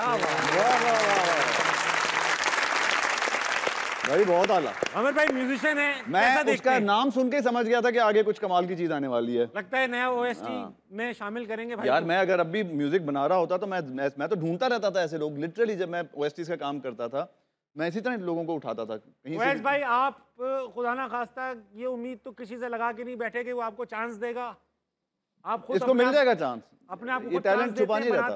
भाई बहुत आला। आमिर भाई म्यूजिशियन है, मैं उसका नाम सुन के समझ गया था कि आगे कुछ कमाल की चीज आने वाली है। लगता है नया ओएसटी में शामिल करेंगे भाई। यार मैं अगर अभी म्यूजिक बना रहा होता तो मैं तो ढूंढता रहता था ऐसे लोग। लिटरली जब मैं ओएसटी का काम करता था मैं इसी तरह लोगों को उठाता था कहीं से। भाई आप खुदा ना खास्ता ये उम्मीद तो किसी से लगा के नहीं बैठे कि वो आपको चांस देगा। आप खुद इसको मिल जाएगा चांस। अपने आप को टैलेंट छुपा नहीं रहता।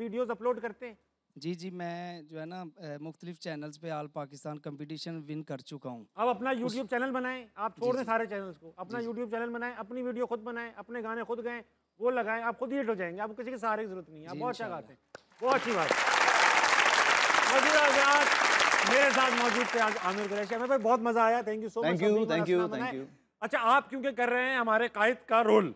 वीडियोस अपलोड करते हैं। जी मैं जो है ना मुख्तलिफ चैनल्स पे ऑल पाकिस्तान कंपटीशन विन कर चुका हूँ। अब अपना यूट्यूब चैनल बनाएं, आप छोड़ दें सारे चैनल्स को, अपना यूट्यूब चैनल बनाएं, अपनी वीडियो खुद बनाएं, अपने गाने खुद गाएं, वो लगाएं, आप खुद हिट हो जाएंगे। आपको किसी के सहारे की जरूरत नहीं है। आप बहुत अच्छा गाते हैं, बहुत अच्छी बात। मेरे साथ मौजूद थे आज आमिर कुरैशी। हमें बहुत मजा आया। Thank you so much. Thank you. अच्छा आप क्योंकि कर रहे हैं हमारे कायद का रोल,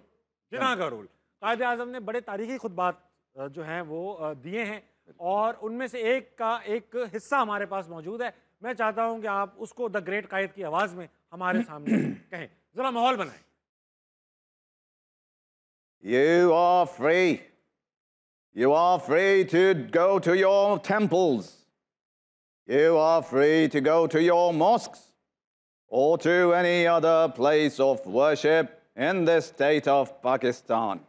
जिना का रोल, कायद आजम ने बड़े तारीखी खुतबात जो हैं वो दिए हैं और उनमें से एक का एक हिस्सा हमारे पास मौजूद है। मैं चाहता हूं कि आप उसको द ग्रेट कायद की आवाज में हमारे सामने कहें, जरा माहौल बनाएं। You are free. You are free to go to your temples. You are free to go to your mosques or to any other place of worship in this state of Pakistan.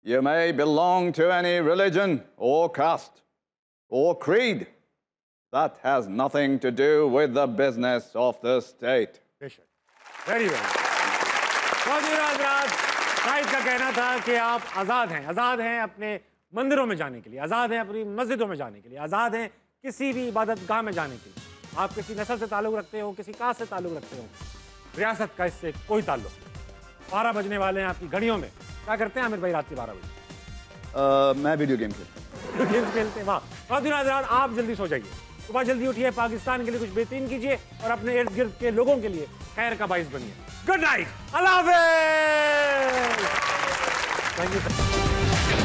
You may belong to any religion or caste or creed. That has nothing to do with the business of the state. Very well. कायद का कहना था कि आप आज़ाद हैं अपने मंदिरों में जाने के लिए, आज़ाद हैं अपनी मस्जिदों में जाने के लिए, आज़ाद हैं किसी भी इबादत गाह में जाने के लिए। आप किसी नस्ल से ताल्लुक़ रखते हो, किसी कास्ट से ताल्लुक़ रखते हो, रियासत का इससे कोई ताल्लुक़ नहीं। 12 बजने वाले हैं आपकी घड़ियों में। क्या करते हैं आमिर भाई रात के 12 बजे? मैं वीडियो गेम खेलते हैं। वाह, आप जल्दी सो जाइए, सुबह जल्दी उठिए, पाकिस्तान के लिए कुछ बेहतरीन कीजिए और अपने इर्द गिर्द के लोगों के लिए खैर का बाइस बनिए। गुड नाइट, अल्लाह हाफ़िज़। Thank you.